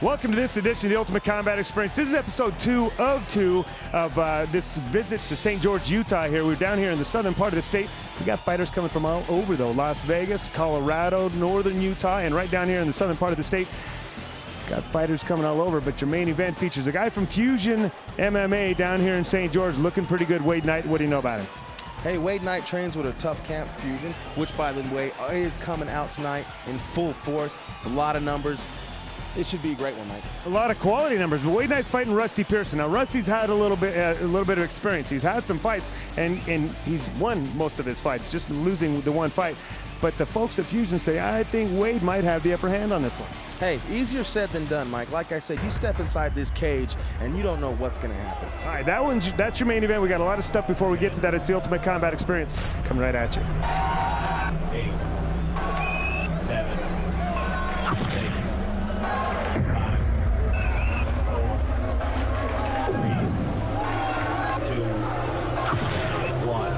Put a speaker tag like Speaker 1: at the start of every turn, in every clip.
Speaker 1: Welcome to this edition of the Ultimate Combat Experience. This is episode 2 of 2 of this visit to St. George, Utah here. We're down here in the southern part of the state. We got fighters coming from all over though. Las Vegas, Colorado, northern Utah, and right down here in the southern part of the state. Got fighters coming all over, but your main event features a guy from Fusion MMA down here in St. George, looking pretty good. Wade Knight, what do you know about him?
Speaker 2: Hey, Wade Knight trains with a tough camp, Fusion, which, by the way, is coming out tonight in full force. A lot of numbers. It should be a great one, Mike.
Speaker 1: A lot of quality numbers, but Wade Knight's fighting Rusty Pearson. Now, Rusty's had a little bit of experience. He's had some fights, and he's won most of his fights, just losing the one fight. But the folks at Fusion say, I think Wade might have the upper hand on this one.
Speaker 2: Hey, easier said than done, Mike. Like I said, you step inside this cage, and you don't know what's going to happen.
Speaker 1: All right, that's your main event. We got a lot of stuff before we get to that. It's the Ultimate Combat Experience. Coming right at you.
Speaker 3: 8, 7, 6, 5, 4, 3, 2, 1.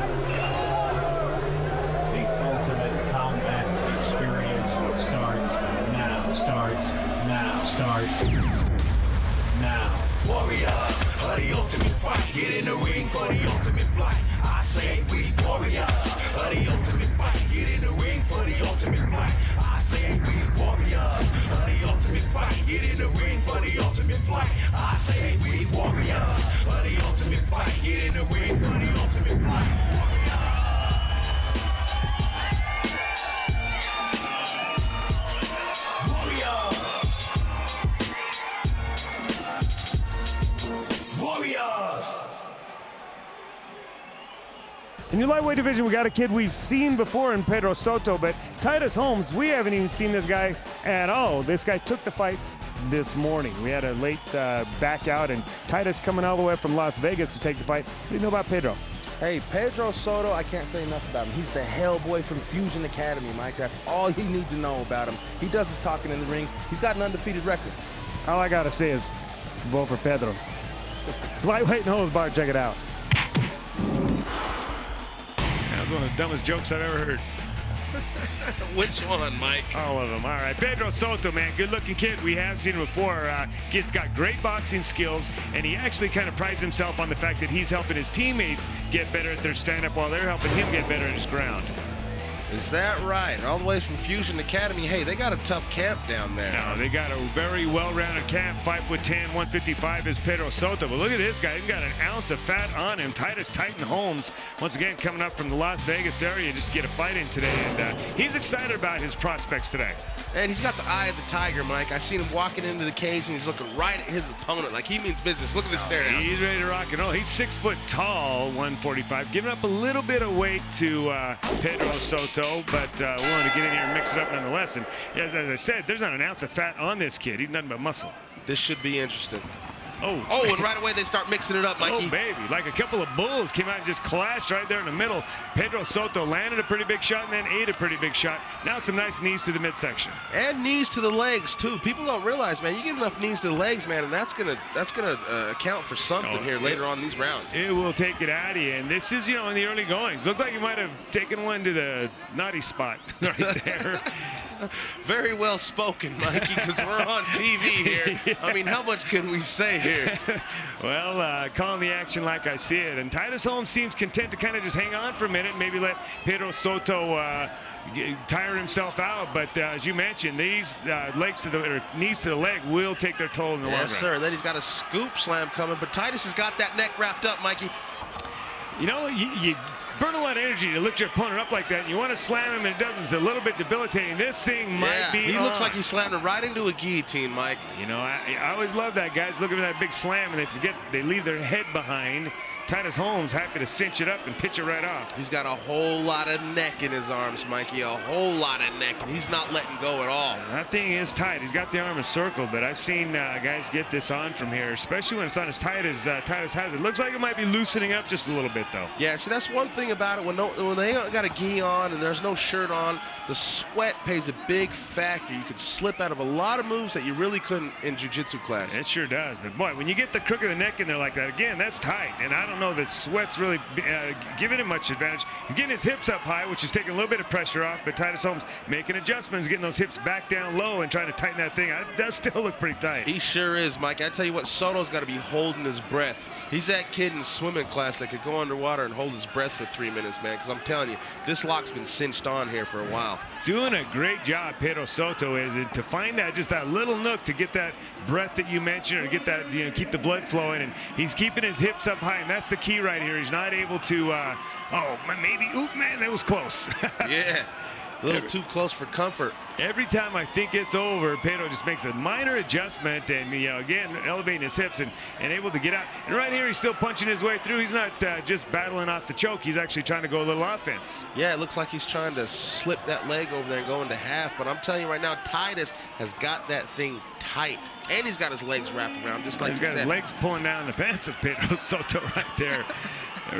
Speaker 3: The Ultimate Combat Experience starts now.
Speaker 4: Warriors of the ultimate fight. Get in the ring for the ultimate fight. I say we warriors of the ultimate fight. Get in the ring for the ultimate fight. I say we warriors of the ultimate fight. Get in the ring for the ultimate fight. I say we warriors of the ultimate fight. Get in the ring for the ultimate fight.
Speaker 1: In your lightweight division, we got a kid we've seen before in Pedro Soto, but Titus Holmes, we haven't even seen this guy at all. This guy took the fight this morning. We had a late back out, and Titus coming all the way from Las Vegas to take the fight. What do you know about Pedro?
Speaker 2: Hey, Pedro Soto, I can't say enough about him. He's the Hellboy from Fusion Academy, Mike. That's all you need to know about him. He does his talking in the ring. He's got an undefeated record.
Speaker 1: All I got to say is vote for Pedro. Lightweight nose bar, check it out. That was one of the dumbest jokes I've ever heard.
Speaker 5: Which one, Mike?
Speaker 1: All of them. All right. Pedro Soto, man, good-looking kid. We have seen him before. Kid's got great boxing skills, and he actually kind of prides himself on the fact that he's helping his teammates get better at their stand-up while they're helping him get better at his ground.
Speaker 5: Is that right? All the way from Fusion Academy. Hey, they got a tough camp down there.
Speaker 1: No, they got a very well-rounded camp. 5'10", 155 is Pedro Soto. But look at this guy. He's got an ounce of fat on him. Titus Holmes, once again, coming up from the Las Vegas area just to get a fight in today. And he's excited about his prospects today.
Speaker 5: And he's got the eye of the tiger, Mike. I seen him walking into the cage, and he's looking right at his opponent like he means business. Look at this stare down.
Speaker 1: He's ready to rock and roll. He's 6 foot tall, 145, giving up a little bit of weight to Pedro Soto, but willing to get in here and mix it up nonetheless. And as I said, there's not an ounce of fat on this kid. He's nothing but muscle.
Speaker 5: This should be interesting.
Speaker 1: Oh,
Speaker 5: and right away they start mixing it up, Mikey.
Speaker 1: Oh, baby. Like a couple of bulls came out and just clashed right there in the middle. Pedro Soto landed a pretty big shot and then ate a pretty big shot. Now some nice knees to the midsection.
Speaker 5: And knees to the legs, too. People don't realize, man, you get enough knees to the legs, man, and that's gonna account for something here later on in these rounds.
Speaker 1: It will take it out of you. And this is, in the early goings. Looked like you might have taken one to the naughty spot right there.
Speaker 5: Very well spoken, Mikey, because we're on TV here. Yeah. I mean, how much can we say here?
Speaker 1: Well, calling the action like I see it. And Titus Holmes seems content to kind of just hang on for a minute, maybe let Pedro Soto tire himself out. But as you mentioned, these knees to the leg will take their toll in the long run.
Speaker 5: Yes, sir. Then he's got a scoop slam coming, but Titus has got that neck wrapped up, Mikey.
Speaker 1: You burn a lot of energy to lift your opponent up like that, and you want to slam him, and it doesn't. It's a little bit debilitating. This thing might be
Speaker 5: he looks like he slammed him right into a guillotine, Mike.
Speaker 1: I always love that. Guys looking for that big slam, and they leave their head behind. Titus Holmes happy to cinch it up and pitch it right off.
Speaker 5: He's got a whole lot of neck in his arms, Mikey, a whole lot of neck, and he's not letting go at all.
Speaker 1: That thing is tight. He's got the arm encircled, but I've seen guys get this on from here, especially when it's not as tight as Titus has. It looks like it might be loosening up just a little bit, though.
Speaker 5: Yeah, so that's one thing thing about it, when they got a gi on and there's no shirt on, the sweat plays a big factor. You could slip out of a lot of moves that you really couldn't in jiu-jitsu class.
Speaker 1: It sure does. But boy, when you get the crook of the neck in there like that, again, that's tight. And I don't know that sweat's really giving him much advantage. He's getting his hips up high, which is taking a little bit of pressure off. But Titus Holmes making adjustments, getting those hips back down low and trying to tighten that thing. It does still look pretty tight.
Speaker 5: He sure is, Mike. I tell you what, Soto's got to be holding his breath. He's that kid in swimming class that could go underwater and hold his breath for 3 minutes, man, because I'm telling you, this lock's been cinched on here for a while.
Speaker 1: Doing a great job, Pedro Soto, is to find that just that little nook to get that breath that you mentioned, or get that, keep the blood flowing, and he's keeping his hips up high, and that's the key right here. He's not able to, oop, man, that was close.
Speaker 5: Yeah. A little too close for comfort.
Speaker 1: Every time I think it's over, Pedro just makes a minor adjustment and, again, elevating his hips and able to get out. And right here, he's still punching his way through. He's not just battling off the choke. He's actually trying to go a little offense.
Speaker 5: Yeah, it looks like he's trying to slip that leg over there and go into half. But I'm telling you right now, Titus has got that thing tight. And he's got his legs wrapped around, just like
Speaker 1: he's got his legs pulling down the pants of Pedro Soto right there.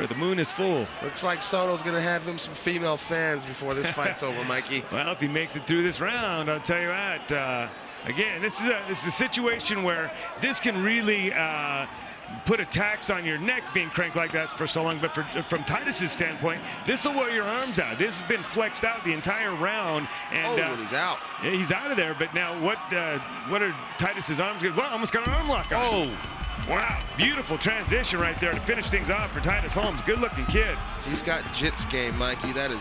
Speaker 1: The moon is full. Looks
Speaker 5: like Soto's going to have him some female fans before this fight's over, Mikey.
Speaker 1: Well, if he makes it through this round, I'll tell you what. Again, this is a situation where this can really put a tax on your neck being cranked like that for so long. But from Titus's standpoint, this will wear your arms out. This has been flexed out the entire round. And
Speaker 5: he's out.
Speaker 1: Yeah, he's out of there. But now what are Titus's arms going to do? Well, almost got an arm lock on. Wow, beautiful transition right there to finish things off for Titus Holmes. Good-looking kid.
Speaker 5: He's got jits game, Mikey. That is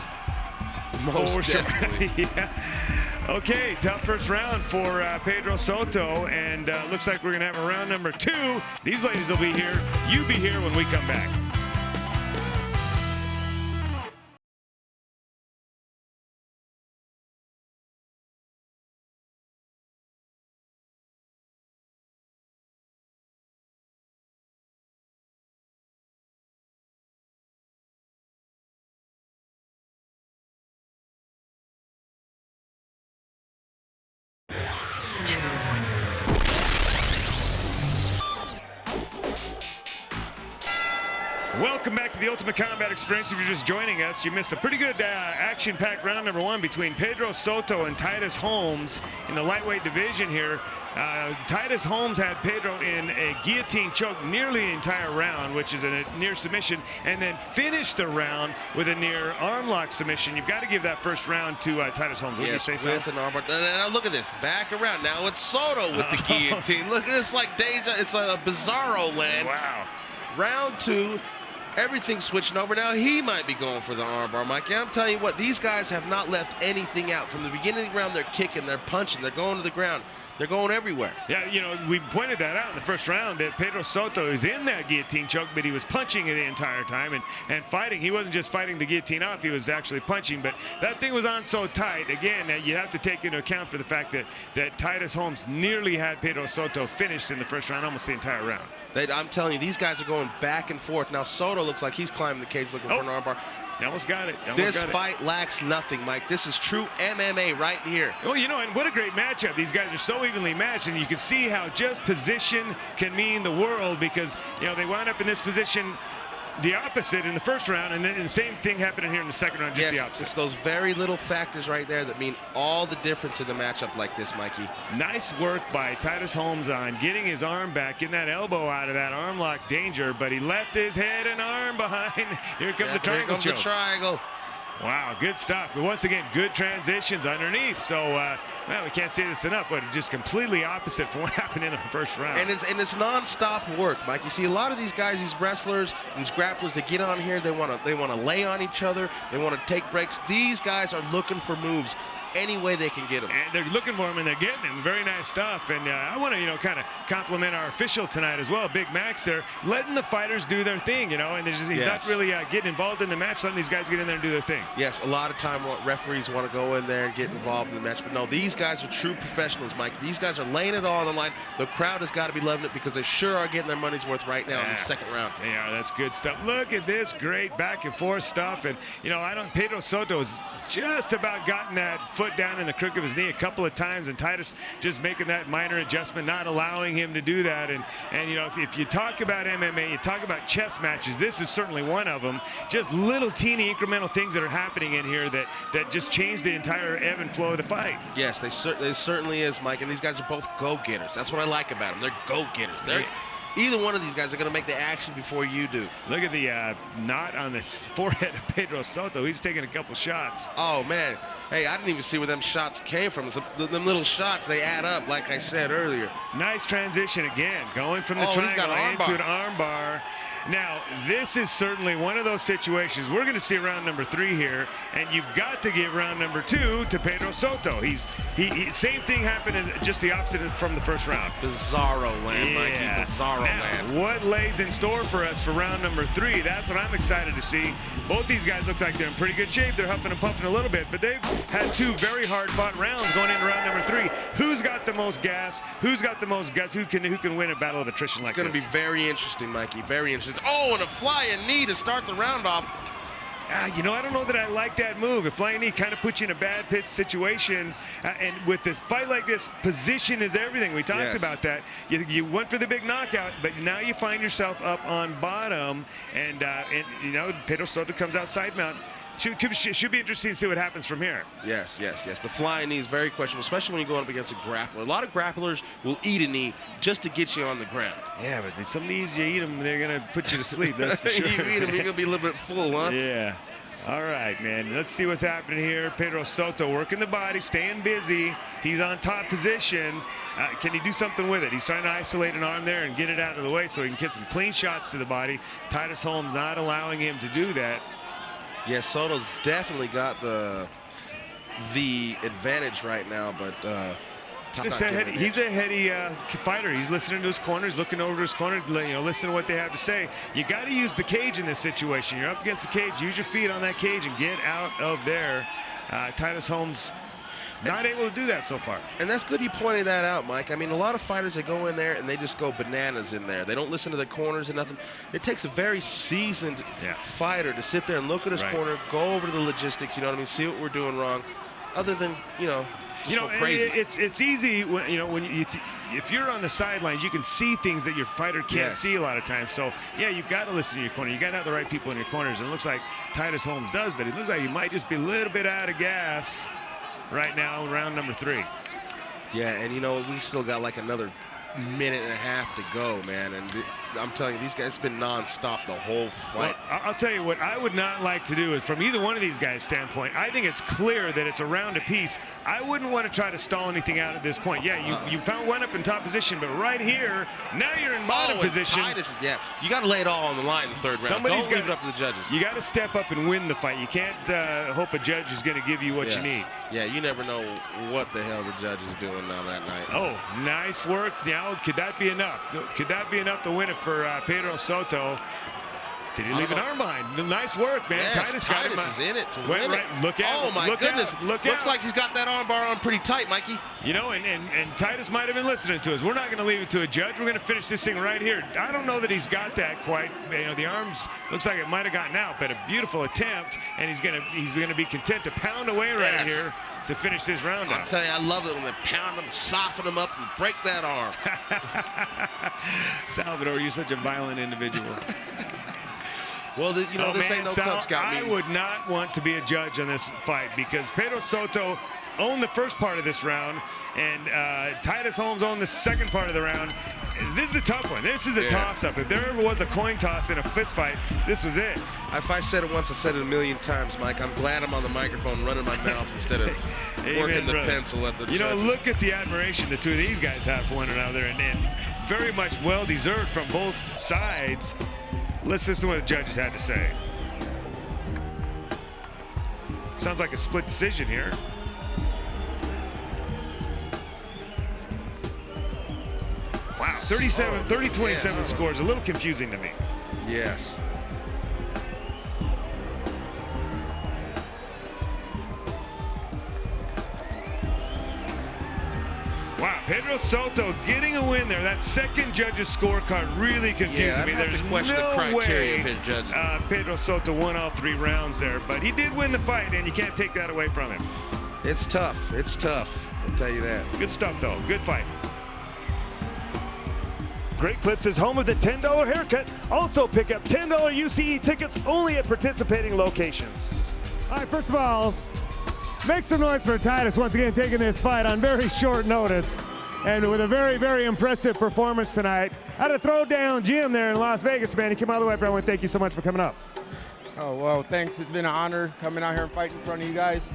Speaker 1: most definitely. Yeah. Okay, tough first round for Pedro Soto, and looks like we're going to have a round number 2. These ladies will be here. You be here when we come back. Welcome back to the Ultimate Combat Experience. If you're just joining us, you missed a pretty good action-packed round number 1 between Pedro Soto and Titus Holmes in the lightweight division here. Titus Holmes had Pedro in a guillotine choke nearly the entire round, which is a near submission, and then finished the round with a near arm lock submission. You've got to give that first round to Titus Holmes. What do you say, so?
Speaker 5: With an arm bar. Now look at this. Back around. Now it's Soto with the guillotine. Look at this, like it's a bizarro land.
Speaker 1: Wow.
Speaker 5: Round 2. Everything's switching over now. He might be going for the armbar, Mike. I'm telling you what, these guys have not left anything out. From the beginning of the round, they're kicking, they're punching, they're going to the ground. They're going everywhere.
Speaker 1: Yeah, we pointed that out in the first round that Pedro Soto is in that guillotine choke, but he was punching it the entire time and fighting. He wasn't just fighting the guillotine off, he was actually punching. But that thing was on so tight. Again, you have to take into account for the fact that Titus Holmes nearly had Pedro Soto finished in the first round, almost the entire round.
Speaker 5: I'm telling you, these guys are going back and forth. Now Soto looks like he's climbing the cage looking for an armbar.
Speaker 1: You almost got it.
Speaker 5: This fight lacks nothing, Mike. This is true MMA right here.
Speaker 1: Oh, and what a great matchup. These guys are so evenly matched, and you can see how just position can mean the world, because, they wound up in this position the opposite in the first round, and then the same thing happening here in the second round, just the opposite.
Speaker 5: It's those very little factors right there that mean all the difference in a matchup like this, Mikey.
Speaker 1: Nice work by Titus Holmes on getting his arm back, getting that elbow out of that arm lock danger, but he left his head and arm behind. Here comes the triangle choke.
Speaker 5: Here comes the triangle.
Speaker 1: Wow, good stuff. But once again, good transitions underneath. So, we can't say this enough, but just completely opposite from what happened in the first round.
Speaker 5: And it's non-stop work, Mike. You see a lot of these guys, these wrestlers, these grapplers that get on here, they want to lay on each other. They want to take breaks. These guys are looking for moves any way they can get them.
Speaker 1: And they're looking for them, and they're getting them. Very nice stuff. And I want to, kind of compliment our official tonight as well, Big Max there, letting the fighters do their thing, and he's not really getting involved in the match, letting these guys get in there and do their thing.
Speaker 5: Yes, a lot of time referees want to go in there and get involved in the match, but no, these guys are true professionals, Mike. These guys are laying it all on the line. The crowd has got to be loving it, because they sure are getting their money's worth right now in the second round.
Speaker 1: They are. That's good stuff. Look at this great back and forth stuff. And, Pedro Soto's just about gotten that foot foot down in the crook of his knee a couple of times, and Titus just making that minor adjustment, not allowing him to do that. And you know, if you talk about MMA, you talk about chess matches, this is certainly one of them. Just little teeny incremental things that are happening in here that just change the entire ebb and flow of the fight.
Speaker 5: Yes, they certainly is, Mike. And these guys are both go-getters. That's what I like about them. They're go-getters. Either one of these guys are going to make the action before you do.
Speaker 1: Look at the knot on the forehead of Pedro Soto. He's taking a couple shots.
Speaker 5: Oh, man. Hey, I didn't even see where them shots came from. So, them little shots, they add up, like I said earlier.
Speaker 1: Nice transition again, going from the triangle into an arm bar. Now, this is certainly one of those situations. We're going to see round number 3 here, and you've got to give round number 2 to Pedro Soto. Same thing happened, in just the opposite from the first round.
Speaker 5: Bizarro land, Mikey. Bizarro land.
Speaker 1: What lays in store for us for round number 3? That's what I'm excited to see. Both these guys look like they're in pretty good shape. They're huffing and puffing a little bit, but they've had 2 very hard-fought rounds going into round number 3. Who's got the most gas? Who's got the most guts? Who can win a battle of attrition like this?
Speaker 5: It's going to be very interesting, Mikey. Very interesting. Oh, and a flying knee to start the round off.
Speaker 1: You know, I don't know that I like that move. A flying knee kind of puts you in a bad pitch situation. And with this fight like this, position is everything. We talked about that. You went for the big knockout, but now you find yourself up on bottom. And you know, Pedro Soto comes out side mount. Should be interesting to see what happens from here.
Speaker 5: Yes. The flying knee is very questionable, especially when you're going up against a grappler. A lot of grapplers will eat a knee just to get you on the ground.
Speaker 1: Yeah, but some knees, you eat them, they're going to put you to sleep. That's for sure.
Speaker 5: You eat them, you're going to be a little bit full, huh?
Speaker 1: Yeah. All right, man. Let's see what's happening here. Pedro Soto working the body, staying busy. He's on top position. Can he do something with it? He's trying to isolate an arm there and get it out of the way so he can get some clean shots to the body. Titus Holmes not allowing him to do that.
Speaker 5: Yeah, Soto's definitely got the advantage right now, but
Speaker 1: he's a heady fighter. He's listening to his corners, looking over to his corner, you know, listening to what they have to say. You got to use the cage in this situation. You're up against the cage. Use your feet on that cage and get out of there. Titus Holmes not able to do that so far.
Speaker 5: And that's good you pointed that out, Mike. I mean, a lot of fighters that go in there and they just go bananas in there. They don't listen to their corners and nothing. It takes a very seasoned fighter to sit there and look at his corner, go over to the logistics, you know what I mean, see what we're doing wrong, other than, you know, go crazy.
Speaker 1: It's easy when, you know, when if you're on the sidelines, you can see things that your fighter can't see a lot of times. So, yeah, you've got to listen to your corner. You got to have the right people in your corners. And it looks like Titus Holmes does, but it looks like he might just be a little bit out of gas right now, round number 3.
Speaker 5: Yeah, and you know, we still got like another minute and a half to go, man. And I'm telling you, these guys have been nonstop the whole fight.
Speaker 1: Well, I'll tell you what I would not like to do is, from either one of these guys' standpoint, I think it's clear that it's a round apiece. I wouldn't want to try to stall anything out at this point. Yeah, you found one up in top position, but right here, now you're in bottom position.
Speaker 5: Titus, you got to lay it all on the line in the third round. Don't leave it up to the judges.
Speaker 1: You got to step up and win the fight. You can't hope a judge is going to give you what you need.
Speaker 5: Yeah, you never know what the hell the judge is doing on that night.
Speaker 1: Oh, nice work. Now, could that be enough? Could that be enough to win it for Pedro Soto? Did he leave an arm behind? Nice work, man.
Speaker 5: Yes, Titus is in it to win it.
Speaker 1: Look out.
Speaker 5: Oh, my goodness. Looks like he's got that arm bar on pretty tight, Mikey.
Speaker 1: You know, and Titus might have been listening to us. We're not going to leave it to a judge. We're going to finish this thing right here. I don't know that he's got that quite. You know, the arms looks like it might have gotten out, but a beautiful attempt, and he's going to be content to pound away right here to finish this round out.
Speaker 5: I'm telling you, I love it when they pound them, soften them up, and break that arm.
Speaker 1: Salvador, you're such a violent individual.
Speaker 5: Well, you know, this ain't no Cub Scout
Speaker 1: I would not want to be a judge on this fight because Pedro Soto owned the first part of this round, and Titus Holmes owned the second part of the round. This is a tough one. This is a toss-up. If there ever was a coin toss in a fist fight, this was it.
Speaker 5: If I said it once, I said it a million times, Mike. I'm glad I'm on the microphone running my mouth instead of working the pencil at the
Speaker 1: You know, look at the admiration the two of these guys have for one another, and very much well-deserved from both sides. Let's listen to what the judges had to say. Sounds like a split decision here. Wow, 30-27 scores. A little confusing to me.
Speaker 5: Yes.
Speaker 1: Wow, Pedro Soto getting a win there. That second judge's scorecard really confused me. There's no way Pedro Soto won all 3 rounds there, but he did win the fight, and you can't take that away from him.
Speaker 5: It's tough. It's tough. I'll tell you that.
Speaker 1: Good stuff, though. Good fight. Great Clips is home of the $10 haircut. Also pick up $10 UCE tickets only at participating locations. All right, first of all, make some noise for Titus once again taking this fight on very short notice and with a very, very impressive performance tonight. At a throwdown gym there in Las Vegas, man. You came all the way up, everyone. Thank you so much for coming up.
Speaker 6: Oh, well, thanks. It's been an honor coming out here and fighting in front of you guys.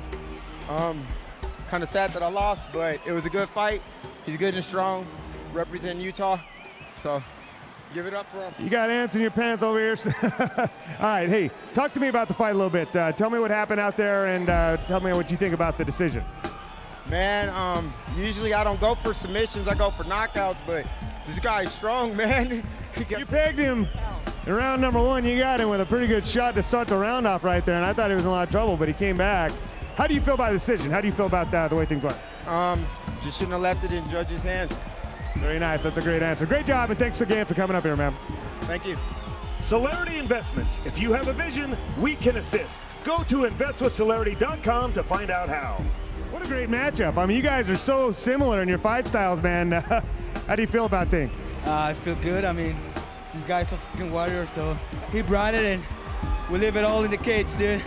Speaker 6: Kind of sad that I lost, but it was a good fight. He's good and strong, representing Utah. So give it up for him.
Speaker 1: You got ants in your pants over here. All right, hey, talk to me about the fight a little bit. Tell me what happened out there and tell me what you think about the decision.
Speaker 6: Man, usually I don't go for submissions. I go for knockouts, but this guy's strong, man.
Speaker 1: You pegged him in round number 1. You got him with a pretty good shot to start the round off right there, and I thought he was in a lot of trouble, but he came back. How do you feel about the decision? How do you feel about the way things went?
Speaker 6: Just shouldn't have left it in judges' hands.
Speaker 1: Very nice. That's a great answer. Great job, and thanks again for coming up here, man.
Speaker 6: Thank you.
Speaker 1: Celerity Investments. If you have a vision, we can assist. Go to investwithcelerity.com to find out how. What a great matchup. I mean, you guys are so similar in your fight styles, man. How do you feel about things?
Speaker 7: I feel good. I mean, this guy's a fucking warrior, so he brought it, and we leave it all in the cage, dude.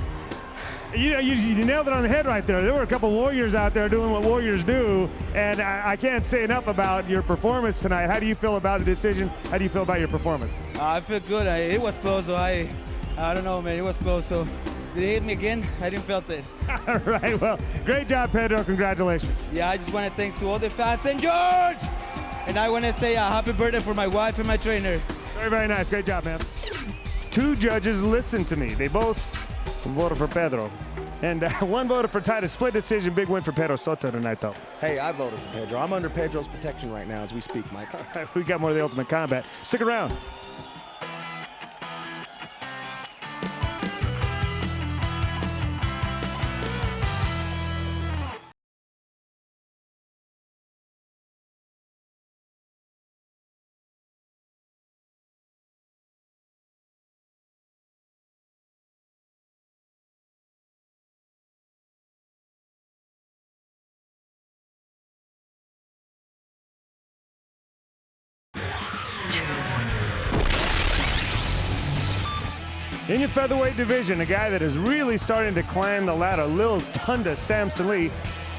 Speaker 1: You nailed it on the head right there. There were a couple warriors out there doing what warriors do, and I can't say enough about your performance tonight. How do you feel about the decision? How do you feel about your performance?
Speaker 7: I feel good. It was close, so I don't know, man. It was close, so did he hit me again? I didn't felt it.
Speaker 1: All right, well, great job, Pedro. Congratulations.
Speaker 7: Yeah, I just want to thanks to all the fans, St. George! And I want to say happy birthday for my wife and my trainer.
Speaker 1: Very, very nice. Great job, man. 2 judges listened to me. They both voted for Pedro. And 1 voted for Titus. Split decision. Big win for Pedro Soto tonight, though.
Speaker 2: Hey, I voted for Pedro. I'm under Pedro's protection right now as we speak, Mike.
Speaker 1: All right, we got more of the Ultimate Combat. Stick around. In your featherweight division, a guy that is really starting to climb the ladder, Lil Tunda Samson Lee,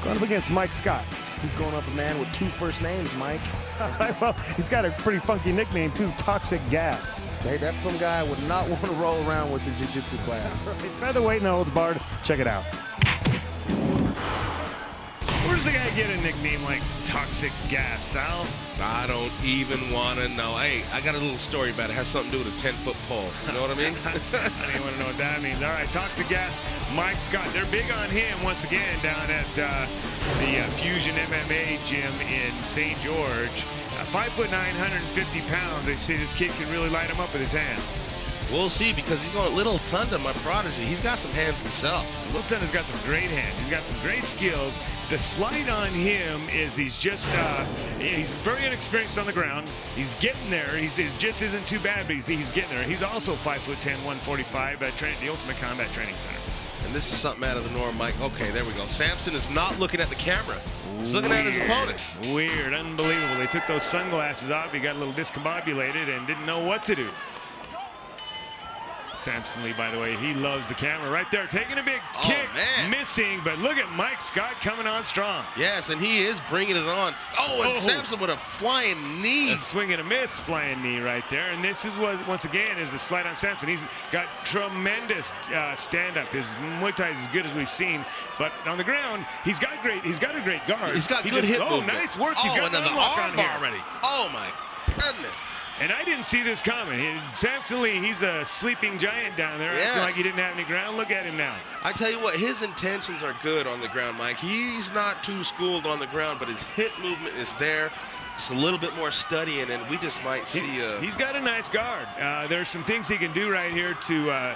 Speaker 1: going up against Mike Scott.
Speaker 2: He's going up a man with 2 first names, Mike.
Speaker 1: All right, well, he's got a pretty funky nickname, too, Toxic Gas.
Speaker 2: Hey, that's some guy I would not want to roll around with the jiu-jitsu class.
Speaker 1: Right, featherweight, no holds barred. Check it out. Where does the guy get a nickname like Toxic Gas, Sal?
Speaker 5: I don't even want to know. Hey, I got a little story about it. It has something to do with a 10-foot pole. You know what I mean?
Speaker 1: I don't even want to know what that means. All right, Toxic Gas, Mike Scott. They're big on him once again down at the Fusion MMA gym in St. George. 5'9", 150 pounds. They say this kid can really light him up with his hands.
Speaker 5: We'll see, because he's going Little Tunda, my prodigy. He's got some hands himself.
Speaker 1: Lil Tunda's got some great hands. He's got some great skills. The slight on him is he's just, he's very inexperienced on the ground. He's getting there. He just isn't too bad, but he's getting there. He's also 5'10", 145, training at the Ultimate Combat Training Center.
Speaker 5: And this is something out of the norm, Mike. Okay, there we go. Samson is not looking at the camera. He's looking at his opponent.
Speaker 1: Weird, unbelievable. They took those sunglasses off. He got a little discombobulated and didn't know what to do. Samson Lee, by the way, he loves the camera right there, taking a big kick, missing, but look at Mike Scott coming on strong.
Speaker 5: Yes, and he is bringing it on. Oh, and Samson with a flying knee.
Speaker 1: A swing and a miss flying knee right there. And this is what, once again, is the slight on Samson. He's got tremendous stand-up. His Muay Thai is as good as we've seen, but on the ground, he's got a great guard.
Speaker 5: He's got good hit movement.
Speaker 1: Nice work. He's got
Speaker 5: another arm bar already. Oh my goodness.
Speaker 1: And I didn't see this coming. Samson Lee, he's a sleeping giant down there, acting like he didn't have any ground. Look at him now.
Speaker 5: I tell you what, his intentions are good on the ground, Mike. He's not too schooled on the ground, but his hit movement is there. Just a little bit more studying, and we just might see.
Speaker 1: He's got a nice guard. There's some things he can do right here to,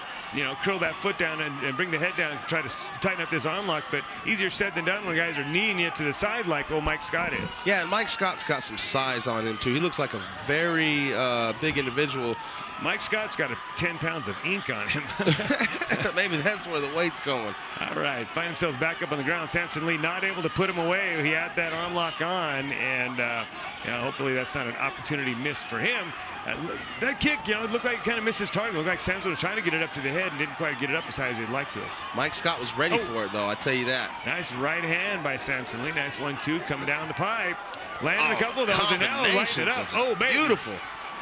Speaker 1: curl that foot down and bring the head down, try to tighten up this arm lock. But easier said than done when guys are kneeing you to the side like Mike Scott is.
Speaker 5: Yeah, and Mike Scott's got some size on him too. He looks like a very big individual.
Speaker 1: Mike Scott's got 10 pounds of ink on him.
Speaker 5: Maybe that's where the weight's going.
Speaker 1: All right, find themselves back up on the ground. Samson Lee not able to put him away. He had that arm lock on, and hopefully that's not an opportunity missed for him. That kick, it looked like it kind of missed his target. It looked like Samson was trying to get it up to the head and didn't quite get it up as high as he'd like to.
Speaker 5: Mike Scott was ready for it, though, I tell you that.
Speaker 1: Nice right hand by Samson Lee. Nice 1-2 coming down the pipe. Landed a couple of those, and now lights it up. Oh, man.
Speaker 5: Beautiful.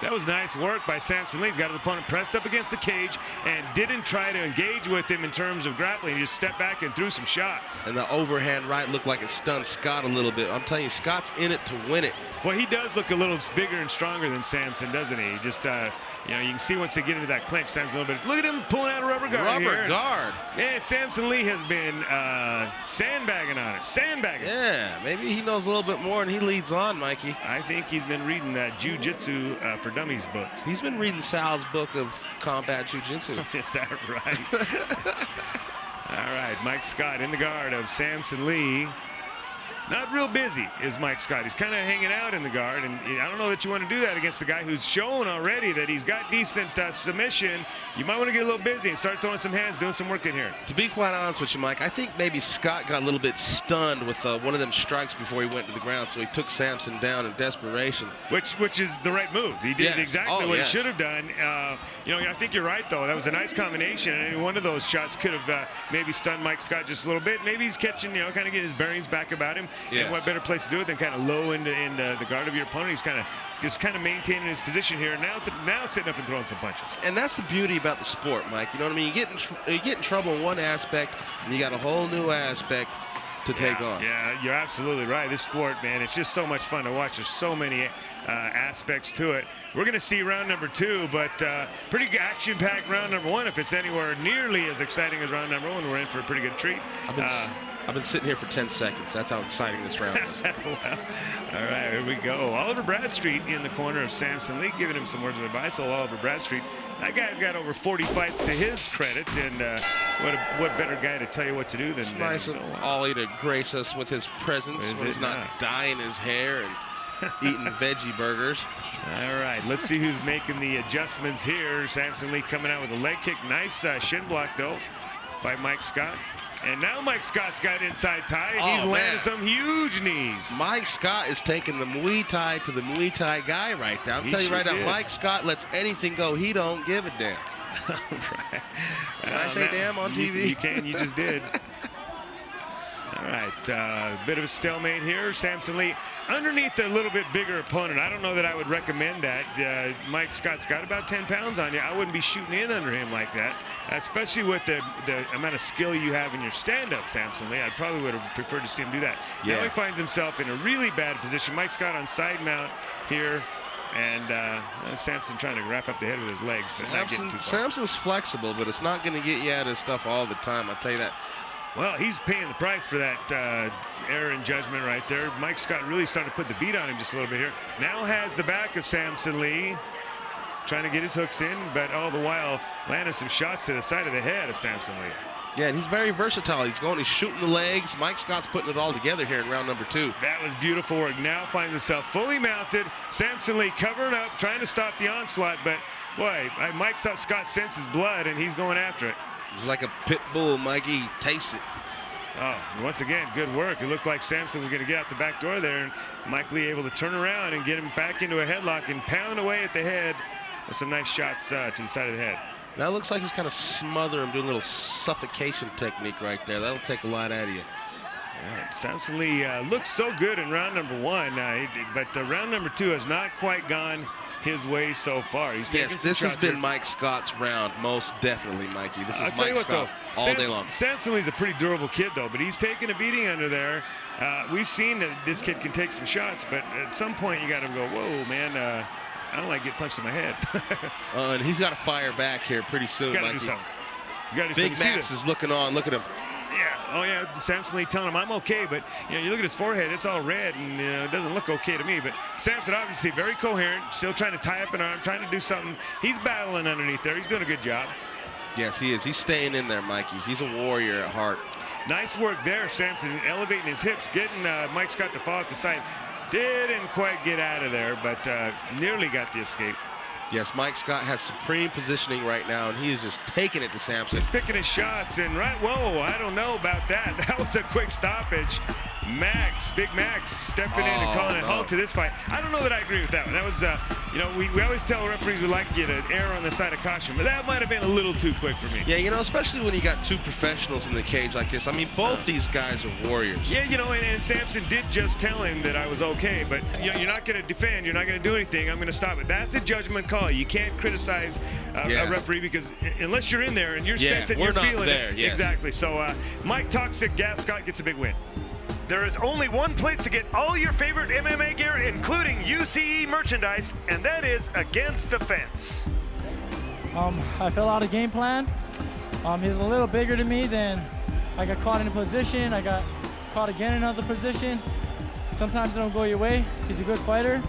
Speaker 1: That was nice work by Samson Lee. He's got his opponent pressed up against the cage and didn't try to engage with him in terms of grappling. He just stepped back and threw some shots.
Speaker 5: And the overhand right looked like it stunned Scott a little bit. I'm telling you, Scott's in it to win it.
Speaker 1: Well, he does look a little bigger and stronger than Samson, doesn't he? Just, you can see once they get into that clinch, Samson a little bit. Look at him pulling out a rubber guard here.
Speaker 5: Rubber guard.
Speaker 1: And Samson Lee has been sandbagging on it. Sandbagging.
Speaker 5: Yeah, maybe he knows a little bit more and he leads on, Mikey.
Speaker 1: I think he's been reading that Jiu Jitsu for Dummies book.
Speaker 5: He's been reading Sal's book of combat jiu-jitsu.
Speaker 1: Is that right? All right, Mike Scott in the guard of Samson Lee. Not real busy is Mike Scott. He's kind of hanging out in the guard, and I don't know that you want to do that against a guy who's shown already that he's got decent submission. You might want to get a little busy and start throwing some hands, doing some work in here.
Speaker 5: To be quite honest with you, Mike, I think maybe Scott got a little bit stunned with one of them strikes before he went to the ground, so he took Samson down in desperation.
Speaker 1: Which is the right move. He did exactly what he should have done. I think you're right, though. That was a nice combination, and any one of those shots could have maybe stunned Mike Scott just a little bit. Maybe he's catching, kind of getting his bearings back about him.
Speaker 5: Yes.
Speaker 1: And what better place to do it than kind of low in the guard of your opponent. He's just kind of maintaining his position here. Now sitting up and throwing some punches.
Speaker 5: And that's the beauty about the sport, Mike. You know what I mean? You get in trouble in one aspect, and you got a whole new aspect to take on.
Speaker 1: Yeah, you're absolutely right. This sport, man, it's just so much fun to watch. There's so many aspects to it. We're going to see round number 2, but pretty action-packed round number 1. If it's anywhere nearly as exciting as round number 1, we're in for a pretty good treat.
Speaker 5: I've been sitting here for 10 seconds. That's how exciting this round is.
Speaker 1: Well, all right, here we go. Oliver Bradstreet in the corner of Samson Lee, giving him some words of advice. Old Oliver Bradstreet, that guy's got over 40 fights to his credit, and what better guy to tell you what to do than
Speaker 5: It's nice of Ollie to grace us with his presence when he's not dyeing his hair and eating veggie burgers.
Speaker 1: All right, let's see who's making the adjustments here. Samson Lee coming out with a leg kick. Nice shin block, though, by Mike Scott. And now Mike Scott's got inside tie. He's landed some huge knees.
Speaker 5: Mike Scott is taking the Muay Thai to the Muay Thai guy right now. I'll tell you right now, Mike Scott lets anything go. He don't give a damn.
Speaker 1: Right.
Speaker 5: Can I say damn on TV?
Speaker 1: You can. You just did. All right, bit of a stalemate here. Samson Lee underneath a little bit bigger opponent. I don't know that I would recommend that. Mike Scott's got about 10 pounds on you. I wouldn't be shooting in under him like that, especially with the amount of skill you have in your stand-up, Samson Lee. I probably would have preferred to see him do that.
Speaker 5: Yeah.
Speaker 1: Now he finds himself in a really bad position. Mike Scott on side mount here. And Samson trying to wrap up the head with his legs, but not getting too far.
Speaker 5: Samson's flexible, but it's not going to get you out of stuff all the time. I'll tell you that.
Speaker 1: Well, he's paying the price for that error in judgment right there. Mike Scott really starting to put the beat on him just a little bit here. Now has the back of Samson Lee, trying to get his hooks in, but all the while landing some shots to the side of the head of Samson Lee.
Speaker 5: Yeah, and he's very versatile. He's shooting the legs. Mike Scott's putting it all together here in round number 2.
Speaker 1: That was beautiful work. Now finds himself fully mounted. Samson Lee covering up, trying to stop the onslaught, but boy, Mike Scott senses blood, and he's going after it.
Speaker 5: It's like a pit bull, Mikey. Taste it.
Speaker 1: Oh, once again, good work. It looked like Samson was going to get out the back door there, and Mike Lee able to turn around and get him back into a headlock and pound away at the head with some nice shots to the side of the head.
Speaker 5: Now it looks like he's kind of smothering him, doing a little suffocation technique right there. That'll take a lot out of you.
Speaker 1: Yeah, Samson Lee looked so good in round number 1, but round number 2 has not quite gone his way so far. He's
Speaker 5: yes, this has been Mike Scott's round, most definitely, Mikey. This is Mike Scott all day long.
Speaker 1: Samson Lee's a pretty durable kid, though, but he's taking a beating under there. We've seen that this kid can take some shots, but at some point you got to go, whoa, man, I don't like getting punched in my head.
Speaker 5: And he's got to fire back here pretty soon.
Speaker 1: He's got to do something. He's got to do
Speaker 5: something. Big Max is looking on. Look at him.
Speaker 1: Yeah. Oh, yeah. Samson Lee telling him, I'm okay, but you look at his forehead, it's all red, and it doesn't look okay to me. But Samson obviously very coherent, still trying to tie up an arm, trying to do something. He's battling underneath there. He's doing a good job.
Speaker 5: Yes, he is. He's staying in there, Mikey. He's a warrior at heart.
Speaker 1: Nice work there, Samson, elevating his hips, getting Mike Scott to fall at the side. Didn't quite get out of there, but nearly got the escape.
Speaker 5: Yes, Mike Scott has supreme positioning right now, and he is just taking it to Samson.
Speaker 1: Just picking his shots, and whoa, I don't know about that. That was a quick stoppage. Big Max stepping in and calling a halt to this fight. I don't know that I agree with that one. That was, you know, we always tell referees we like you to err on the side of caution, but that might have been a little too quick for me.
Speaker 5: Yeah, you know, especially when you got two professionals in the cage like this. I mean, both these guys are warriors.
Speaker 1: Yeah, you know, and Samson did just tell him that I was okay, but you know, you're not going to defend, you're not going to do anything, I'm going to stop it. That's a judgment call. You can't criticize a referee because unless you're in there and you're sensing, you're feeling it.
Speaker 5: Yes.
Speaker 1: Exactly. So Mike Toxic Gas Scott gets a big win. There is only one place to get all your favorite MMA gear, including UCE merchandise, and that is Against the Fence.
Speaker 7: I fell out of game plan. He's a little bigger than me. Then I got caught in a position. I got caught again in another position. Sometimes it don't go your way. He's a good fighter.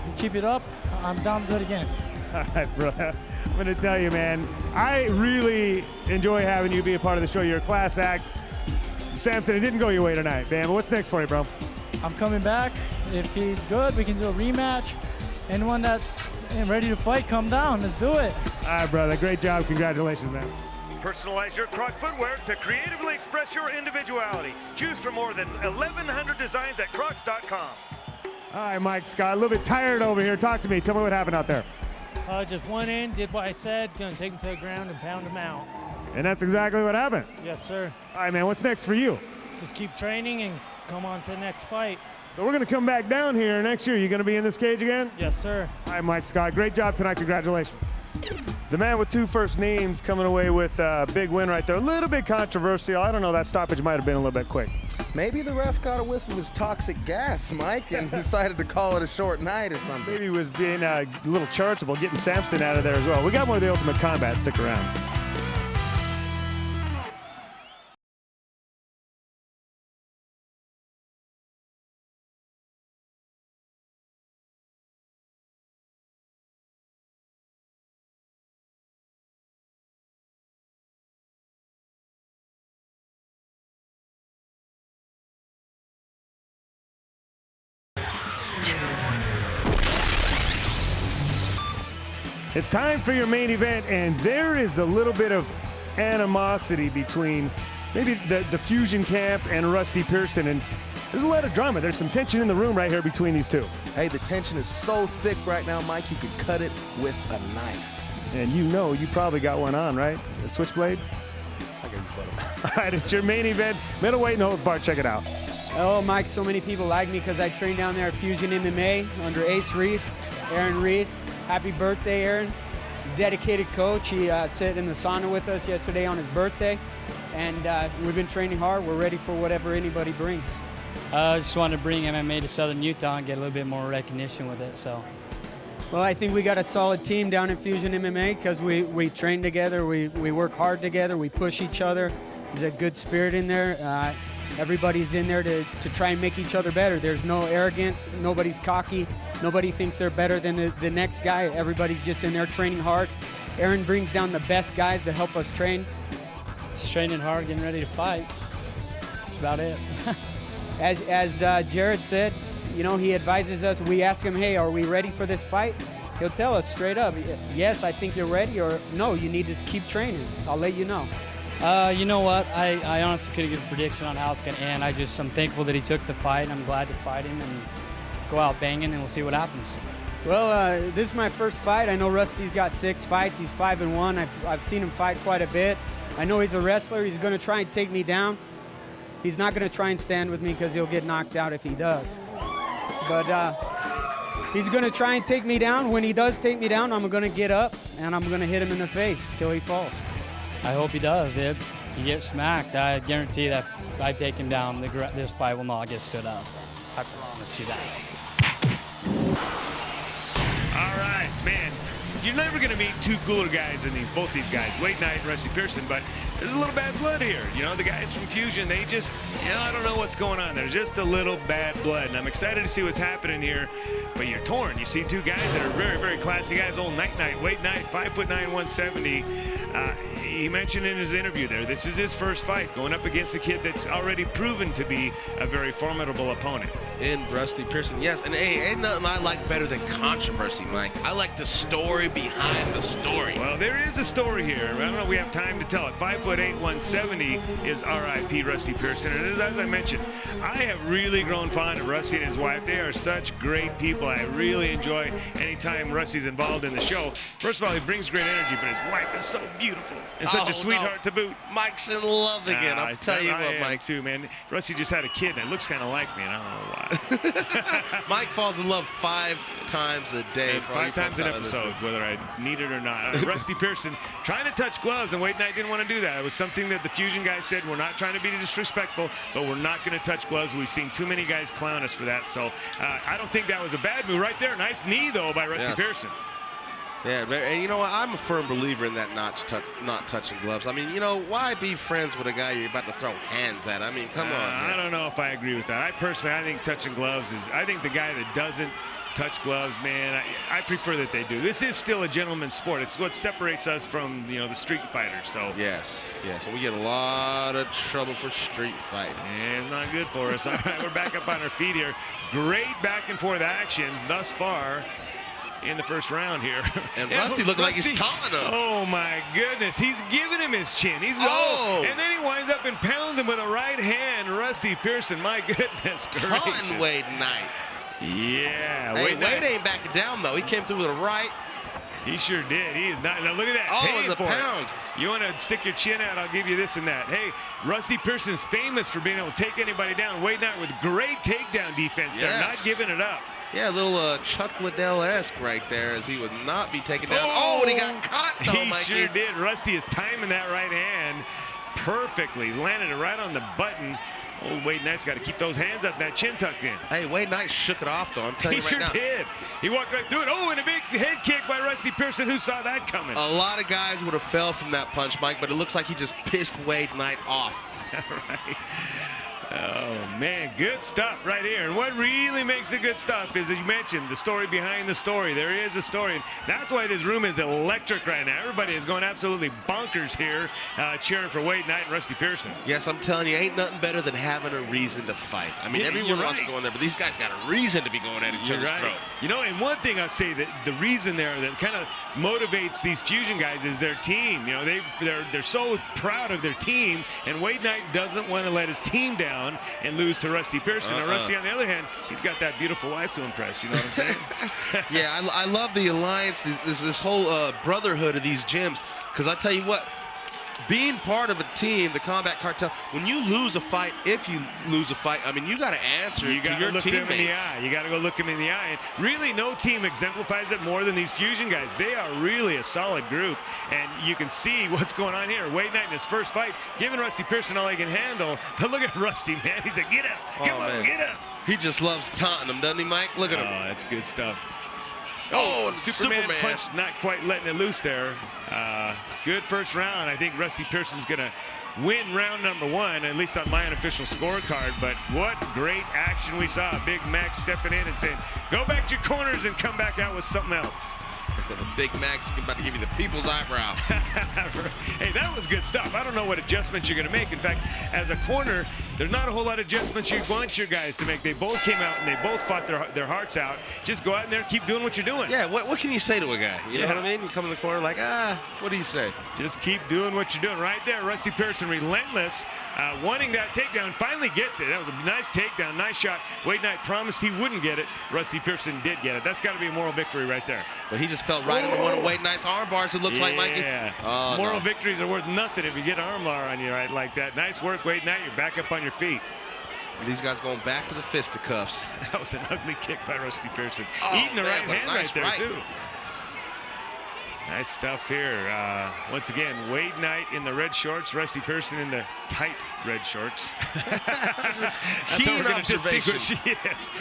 Speaker 7: You keep it up. I'm down good again.
Speaker 1: All right, bro. I'm going to tell you, man, I really enjoy having you be a part of the show. You're a class act. Samson, it didn't go your way tonight, man. What's next for you, bro?
Speaker 7: I'm coming back. If he's good, we can do a rematch. Anyone that's ready to fight, come down. Let's do it.
Speaker 1: All right, brother. Great job. Congratulations, man. Personalize your Croc footwear to creatively express your individuality. Choose from more than 1,100 designs at crocs.com. All right, Mike Scott, a little bit tired over here. Talk to me. Tell me what happened out there.
Speaker 8: Just went in, did what I said, gonna take him to the ground and pound him out.
Speaker 1: And that's exactly what happened.
Speaker 8: Yes, sir.
Speaker 1: All right, man, what's next for you?
Speaker 8: Just keep training and come on to the next fight.
Speaker 1: So we're going to come back down here next year. You going to be in this cage again?
Speaker 8: Yes, sir.
Speaker 1: All right, Mike Scott, great job tonight. Congratulations. The man with two first names coming away with a big win right there. A little bit controversial. I don't know, that stoppage might have been a little bit quick.
Speaker 2: Maybe the ref got a whiff of his toxic gas, Mike, and decided to call it a short night or something.
Speaker 1: Maybe he was being a little charitable, getting Samson out of there as well. We got more of the Ultimate Combat. Stick around. It's time for your main event, and there is a little bit of animosity between maybe the Fusion camp and Rusty Pearson, and there's a lot of drama. There's some tension in the room right here between these two.
Speaker 2: Hey, the tension is so thick right now, Mike, you could cut it with a knife.
Speaker 1: And you know you probably got one on, right? A switchblade?
Speaker 2: I got you, brother.
Speaker 1: All right, it's your main event, middleweight and holds bar. Check it out.
Speaker 9: Oh, Mike, so many people like me because I train down there at Fusion MMA under Ace Reese, Aaron Reese. Happy birthday, Aaron. Dedicated coach. He sat in the sauna with us yesterday on his birthday, and we've been training hard. We're ready for whatever anybody brings.
Speaker 10: I just wanted to bring MMA to Southern Utah and get a little bit more recognition with it. So,
Speaker 9: well, I think we got a solid team down at Fusion MMA because we train together, we work hard together, we push each other. There's a good spirit in there. Everybody's in there to try and make each other better. There's no arrogance. Nobody's cocky. Nobody thinks they're better than the next guy. Everybody's just in there training hard. Aaron brings down the best guys to help us train.
Speaker 10: just training hard, getting ready to fight. That's about it.
Speaker 9: As Jared said, you know, he advises us. We ask him, hey, are we ready for this fight? He'll tell us straight up, yes, I think you're ready, or no, you need to keep training. I'll let you know.
Speaker 10: You know what? I honestly couldn't give a prediction on how it's going to end. I'm thankful that he took the fight, and I'm glad to fight him and go out banging, and we'll see what happens.
Speaker 9: Well, this is my first fight. I know Rusty's got 6 fights. He's 5-1. I've seen him fight quite a bit. I know he's a wrestler. He's going to try and take me down. He's not going to try and stand with me because he'll get knocked out if he does. But he's going to try and take me down. When he does take me down, I'm going to get up, and I'm going to hit him in the face till he falls.
Speaker 10: I hope he does, dude. He gets smacked. I guarantee that if I take him down, this fight will not get stood up. I promise you that.
Speaker 1: All right, man. You're never going to meet two cooler guys than both these guys, Wade Knight and Rusty Pearson, but there's a little bad blood here. You know, the guys from Fusion, they just, I don't know what's going on. There's just a little bad blood, and I'm excited to see what's happening here, but you're torn. You see two guys that are very, very classy guys. Old Knight, Wade Knight, 5'9", 170. He mentioned in his interview there, this is his first fight going up against a kid that's already proven to be a very formidable opponent.
Speaker 5: In Rusty Pearson, yes, and hey, ain't nothing I like better than controversy, Mike. I like the story behind the story?
Speaker 1: Well, there is a story here. I don't know if we have time to tell it. 5'8", 170 is R.I.P. Rusty Pearson. And as I mentioned, I have really grown fond of Rusty and his wife. They are such great people. I really enjoy anytime Rusty's involved in the show. First of all, he brings great energy, but his wife is so beautiful and such a sweetheart to boot.
Speaker 5: Mike's in love again. I'll tell you what, Mike.
Speaker 1: Too, man. Rusty just had a kid, and it looks kind of like me, and I don't know why.
Speaker 5: Mike falls in love 5 times a day.
Speaker 1: 5 times an episode, whether I need it or not. Rusty Pearson trying to touch gloves, and Wade Knight didn't want to do that. It was something that the Fusion guys said, we're not trying to be disrespectful, but we're not going to touch gloves. We've seen too many guys clown us for that, so I don't think that was a bad move right there. Nice knee, though, by Rusty Pearson.
Speaker 5: Yeah, and you know what? I'm a firm believer in that not touching gloves. I mean, you know, why be friends with a guy you're about to throw hands at? I mean, come on, man.
Speaker 1: I don't know if I agree with that. I think touching gloves is, I think the guy that doesn't touch gloves, man, I prefer that they do. This is still a gentleman's sport. It's what separates us from, you know, the street fighters. So
Speaker 5: yes, we get a lot of trouble for street fighting.
Speaker 1: And it's not good for us. All right, we're back up on our feet here. Great back and forth action thus far in the first round here.
Speaker 5: And Rusty looking like he's taunting him.
Speaker 1: Oh my goodness, he's giving him his chin. He's and then he winds up and pounds him with a right hand. Rusty Pearson, my goodness gracious.
Speaker 5: Taunting Wade Knight.
Speaker 1: Yeah.
Speaker 5: Hey, Wade ain't backing down though. He came through with a right.
Speaker 1: He sure did. He is not. Now look at that.
Speaker 5: Oh, the pounds.
Speaker 1: You want to stick your chin out, I'll give you this and that. Hey, Rusty Pearson's famous for being able to take anybody down. Wade Knight with great takedown defense there, not giving it up.
Speaker 5: Yeah, a little Chuck Liddell-esque right there, as he would not be taken down. Oh, and he got caught, though,
Speaker 1: He
Speaker 5: Mikey.
Speaker 1: sure did. Rusty is timing that right hand perfectly. Landed it right on the button. Old Wade Knight's got to keep those hands up, that chin tucked in.
Speaker 5: Hey, Wade Knight shook it off, though. I'm telling you right now.
Speaker 1: He sure did. He walked right through it. Oh, and a big head kick by Rusty Pearson. Who saw that coming?
Speaker 5: A lot of guys would have fell from that punch, Mike, but it looks like he just pissed Wade Knight off.
Speaker 1: All right. Oh, man, good stuff right here. And what really makes it good stuff is, as you mentioned, the story behind the story. There is a story, and that's why this room is electric right now. Everybody is going absolutely bonkers here, cheering for Wade Knight and Rusty Pearson.
Speaker 5: Yes, I'm telling you, ain't nothing better than having a reason to fight. I mean, everyone wants to go in there, but these guys got a reason to be going at each other's throat.
Speaker 1: You know, and one thing I'd say that the reason there that kind of motivates these Fusion guys is their team. You know, they're so proud of their team, and Wade Knight doesn't want to let his team down and lose to Rusty Pearson. And Rusty, on the other hand, he's got that beautiful wife to impress. You know what I'm saying?
Speaker 5: Yeah, I love the alliance, this whole brotherhood of these gyms. Because I tell you what, being part of a team, the Combat Cartel, when you lose a fight, if you lose a fight, I mean, you got to answer to your teammates. You got to look them in the eye.
Speaker 1: You got to go look them in the eye. And really, no team exemplifies it more than these Fusion guys. They are really a solid group, and you can see what's going on here. Wade Knight in his first fight, giving Rusty Pearson all he can handle. But look at Rusty, man. He said, get up. Come on, get up.
Speaker 5: He just loves taunting him, doesn't he, Mike? Look at him.
Speaker 1: Oh, that's good stuff.
Speaker 5: Oh,
Speaker 1: Superman punch, not quite letting it loose there. Good first round. I think Rusty Pearson's going to win round number 1, at least on my unofficial scorecard. But what great action we saw. Big Max stepping in and saying, go back to your corners and come back out with something else.
Speaker 5: Big Max is about to give you the people's eyebrow.
Speaker 1: Hey, that was good stuff. I don't know what adjustments you're going to make. In fact, as a corner, there's not a whole lot of adjustments you want your guys to make. They both came out and they both fought their hearts out. Just go out in there and keep doing what you're doing.
Speaker 5: Yeah, what can you say to a guy? You know what I mean? You come in the corner like, what do you say?
Speaker 1: Just keep doing what you're doing. Right there, Rusty Pearson, relentless, wanting that takedown, finally gets it. That was a nice takedown, nice shot. Wade Knight promised he wouldn't get it. Rusty Pearson did get it. That's got to be a moral victory right there.
Speaker 5: But he just fell right into one of Wade Knight's arm bars, it looks like, Mikey.
Speaker 1: Yeah. Moral victories are worth nothing if you get arm bar on you right like that. Nice work, Wade Knight. You're back up on your feet.
Speaker 5: These guys going back to the fisticuffs.
Speaker 1: That was an ugly kick by Rusty Pearson. Eating the right hand right there, too. Nice stuff here. Once again, Wade Knight in the red shorts, Rusty Pearson in the tight red shorts. That's how we're going to distinguish. Yes.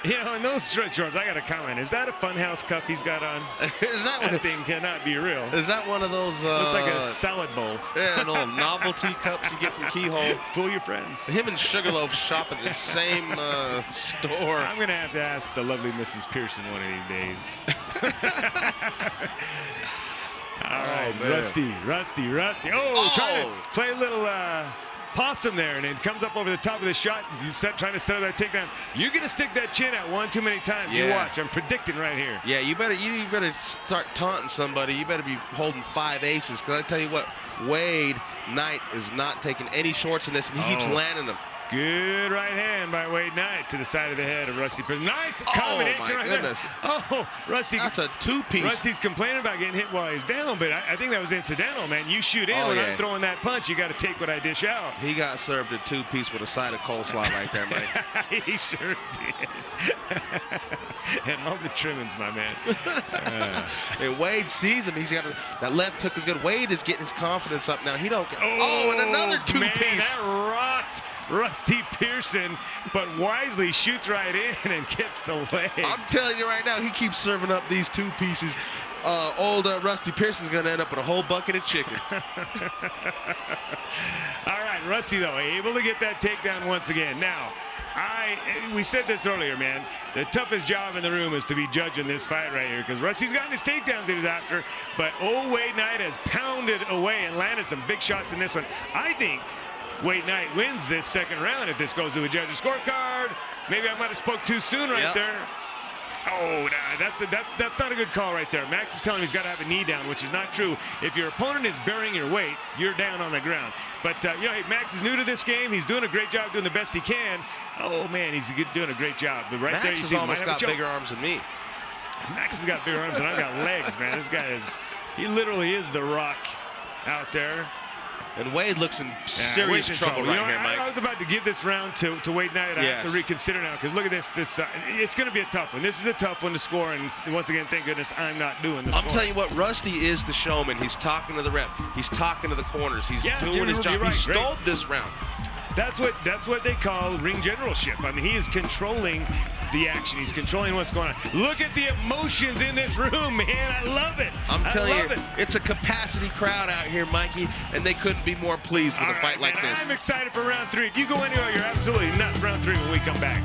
Speaker 1: You know, in those red shorts, I got to comment. Is that a Funhouse cup he's got on?
Speaker 5: Is that
Speaker 1: thing cannot be real.
Speaker 5: Is that one of those?
Speaker 1: Looks like a salad bowl.
Speaker 5: Yeah, little novelty cups you get from Keyhole.
Speaker 1: Fool your friends.
Speaker 5: Him and Sugarloaf shop at the same store.
Speaker 1: I'm going to have to ask the lovely Mrs. Pearson one of these days. All right, Rusty. Oh, trying to play a little possum there, and it comes up over the top of the shot. You trying to set up that takedown. You're going to stick that chin out one too many times.
Speaker 5: Yeah.
Speaker 1: You watch. I'm predicting right here.
Speaker 5: Yeah, you better start taunting somebody. You better be holding 5 aces, because I tell you what, Wade Knight is not taking any shorts in this, and he keeps landing them.
Speaker 1: Good right hand by Wade Knight to the side of the head of Rusty Pearson. Nice combination right there. Oh, Rusty.
Speaker 5: That's a two-piece.
Speaker 1: Rusty's complaining about getting hit while he's down, but I think that was incidental, man. You shoot in when I'm throwing that punch, you got to take what I dish out.
Speaker 5: He got served a two-piece with a side of coleslaw right there, Mike.
Speaker 1: He sure did. And all the trimmings, my man.
Speaker 5: And Wade sees him. He's got that left hook is good. Wade is getting his confidence up now. He don't get. Oh, and another two-piece.
Speaker 1: That rocked Rusty Pearson, but wisely shoots right in and gets the leg.
Speaker 5: I'm telling you right now, he keeps serving up these two pieces. Old Rusty Pearson's going to end up with a whole bucket of chicken.
Speaker 1: All right, Rusty, though, able to get that takedown once again. Now, we said this earlier, man. The toughest job in the room is to be judging this fight right here, because Rusty's gotten his takedowns he was after, but old Wade Knight has pounded away and landed some big shots in this one. I think Wade Knight wins this second round if this goes to a judge's scorecard. Maybe I might have spoke too soon right there. Oh, nah, that's not a good call right there. Max is telling him he's got to have a knee down, which is not true. If your opponent is bearing your weight, you're down on the ground. But, you know, hey, Max is new to this game. He's doing a great job, doing the best he can. Oh, man, he's doing a great job. But right
Speaker 5: Max
Speaker 1: there, you
Speaker 5: has
Speaker 1: see
Speaker 5: almost got bigger arms than me.
Speaker 1: Max has got bigger arms than I've got legs, man. This guy he literally is the Rock out there.
Speaker 5: And Wade looks in serious trouble right here, Mike.
Speaker 1: I was about to give this round to Wade Knight. I have to reconsider now, because look at this. It's going to be a tough one. This is a tough one to score, and once again, thank goodness I'm not doing this.
Speaker 5: I'm telling you what, Rusty is the showman. He's talking to the ref. He's talking to the corners. He's doing his job. He stole this round.
Speaker 1: That's what they call ring generalship. I mean, he is controlling the action. He's controlling what's going on. Look at the emotions in this room, man. I love it.
Speaker 5: I'm telling you, it's a capacity crowd out here, Mikey, and they couldn't be more pleased with a fight like this.
Speaker 1: I'm excited for round 3. If you go anywhere, you're absolutely nuts. Round 3 when we come back.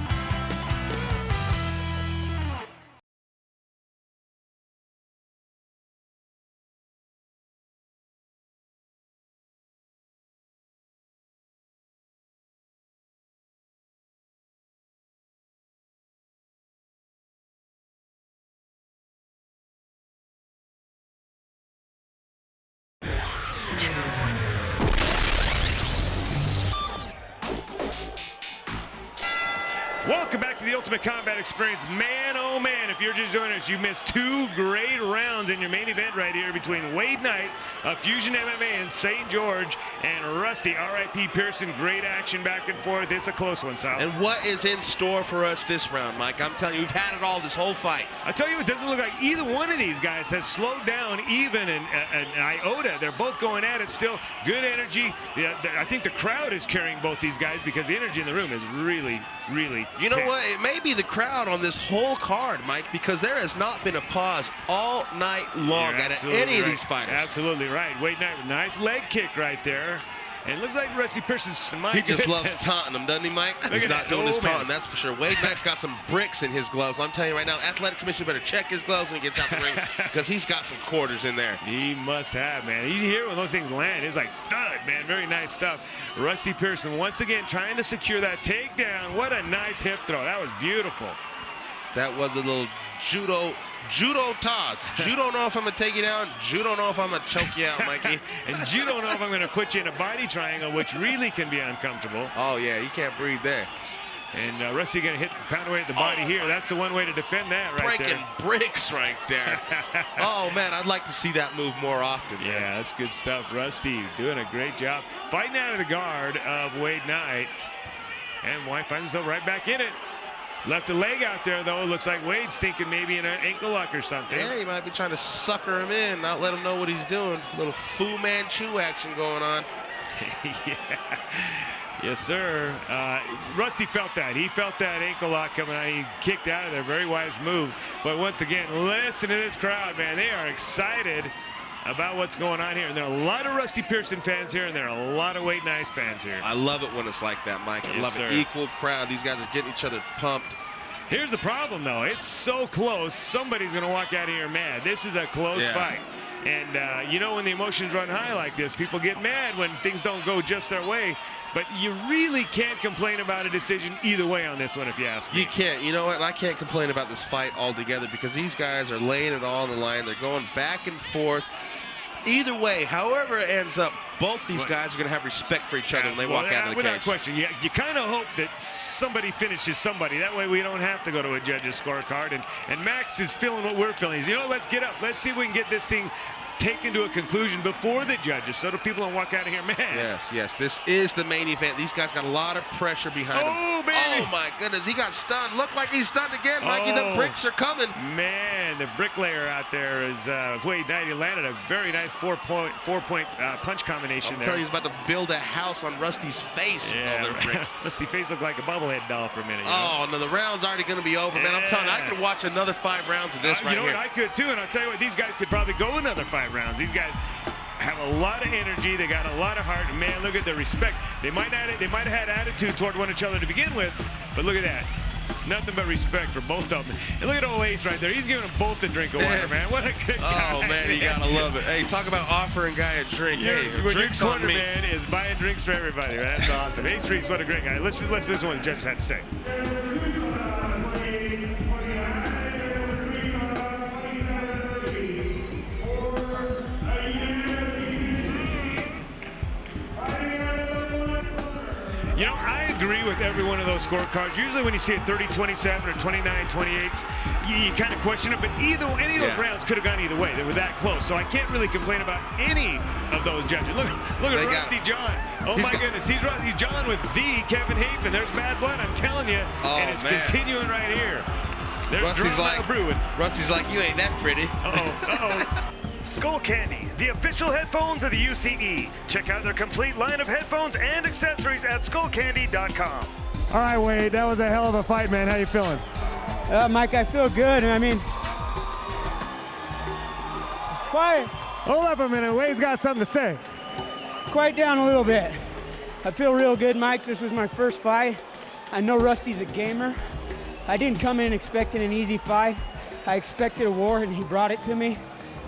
Speaker 1: Welcome back to the Ultimate Combat Experience. Man, oh man, if you're just joining us, you missed 2 great rounds in your main event right here between Wade Knight of Fusion MMA in St. George and Rusty, R.I.P. Pearson. Great action back and forth. It's a close one, Sal.
Speaker 5: And what is in store for us this round, Mike? I'm telling you, we've had it all this whole fight.
Speaker 1: I tell you, it doesn't look like either one of these guys has slowed down even an iota. They're both going at it still. Good energy. I think the crowd is carrying both these guys, because the energy in the room is really, really
Speaker 5: You know
Speaker 1: tense.
Speaker 5: what? It may be the crowd on this whole card, Mike, because there has not been a pause all night long at any of these fighters.
Speaker 1: Absolutely right. Wade Knight with a nice leg kick right there. And it looks like Rusty Pearson's smiling.
Speaker 5: He just loves taunting him, doesn't he, Mike? He's not doing his taunting, that's for sure. Wade Knight's got some bricks in his gloves. I'm telling you right now, Athletic Commission better check his gloves when he gets out the ring, because he's got some quarters in there.
Speaker 1: He must have, man. You hear when those things land, it's like thud, man. Very nice stuff. Rusty Pearson once again trying to secure that takedown. What a nice hip throw. That was beautiful.
Speaker 5: That was a little judo toss. You don't know if I'm going to take you down. You don't know if I'm going to choke you out, Mikey.
Speaker 1: And you don't know if I'm going to put you in a body triangle, which really can be uncomfortable.
Speaker 5: Oh, yeah, you can't breathe there.
Speaker 1: And Rusty going to hit the pound away at the body here. That's the one way to defend that right there.
Speaker 5: Breaking bricks right there. Oh, man, I'd like to see that move more often. Man.
Speaker 1: Yeah, that's good stuff. Rusty doing a great job. Fighting out of the guard of Wade Knight. And White finds himself right back in it. Left a leg out there, though. Looks like Wade's thinking maybe in an ankle lock or something.
Speaker 5: Yeah, he might be trying to sucker him in, not let him know what he's doing. A little Fu Manchu action going on.
Speaker 1: Yeah. Yes, sir. Rusty felt that. He felt that ankle lock coming out. He kicked out of there. Very wise move. But once again, listen to this crowd, man. They are excited about what's going on here. And there are a lot of Rusty Pearson fans here, and there are a lot of Wade Knight fans here.
Speaker 5: I love it when it's like that, Mike. I love it. Equal crowd. These guys are getting each other pumped.
Speaker 1: Here's the problem, though. It's so close. Somebody's going to walk out of here mad. This is a close fight. And you know, when the emotions run high like this, people get mad when things don't go just their way. But you really can't complain about a decision either way on this one, if you ask me.
Speaker 5: You can't. You know what? I can't complain about this fight altogether because these guys are laying it all on the line. They're going back and forth. Either way, however it ends up, both these guys are going to have respect for each other when they walk out of the
Speaker 1: without
Speaker 5: cage.
Speaker 1: question. You kind of hope that somebody finishes somebody. That way we don't have to go to a judge's scorecard. And Max is feeling what we're feeling. He's, you know, let's get up. Let's see if we can get this thing taken to a conclusion before the judges so that people don't walk out of here mad.
Speaker 5: Yes, this is the main event. These guys got a lot of pressure behind them.
Speaker 1: Oh, baby.
Speaker 5: Oh, my goodness. He got stunned. Looked like he's stunned again, Mikey. The bricks are coming.
Speaker 1: Man, the bricklayer out there is Wade Knight. He landed a very nice four-point punch combination there.
Speaker 5: I'm telling you, he's about to build a house on Rusty's face with all their bricks.
Speaker 1: Rusty's face looked like a bobblehead doll for a minute.
Speaker 5: Oh, no, the round's already going to be over, man. I'm telling you, I could watch another 5 rounds of this right
Speaker 1: here. You know
Speaker 5: here.
Speaker 1: what, I could too, and I'll tell you what, these guys could probably go another 5 rounds. These guys have a lot of energy. They got a lot of heart. Man, look at the respect. They might have had attitude toward one each other to begin with, but look at that. Nothing but respect for both of them. And look at old Ace right there. He's giving them both a drink of water, man. What a good guy.
Speaker 5: Oh, man, you got to love it. Hey, talk about offering guy a drink. Hey,
Speaker 1: when
Speaker 5: drinks
Speaker 1: your
Speaker 5: on me.
Speaker 1: man is buying drinks for everybody. Man. That's awesome. Ace Reese, what a great guy. Let's listen to what the judges had to say. You know, I agree with every one of those scorecards. Usually when you see a 30-27 or 29-28, you kind of question it, but any of those rounds could have gone either way. They were that close, so I can't really complain about any of those judges. Look at Rusty John. Oh, my goodness. He's John with the Kevin Hafen. There's bad blood, I'm telling you, and it's continuing right here.
Speaker 5: Rusty's like, you ain't that pretty.
Speaker 1: Uh-oh. Skull Candy, the official headphones of the UCE. Check out their complete line of headphones and accessories at skullcandy.com. All right, Wade, that was a hell of a fight, man. How you feeling?
Speaker 9: Mike, I feel good. I mean, quiet.
Speaker 1: Hold up a minute. Wade's got something to say.
Speaker 9: Quiet down a little bit. I feel real good, Mike. This was my first fight. I know Rusty's a gamer. I didn't come in expecting an easy fight. I expected a war, and he brought it to me.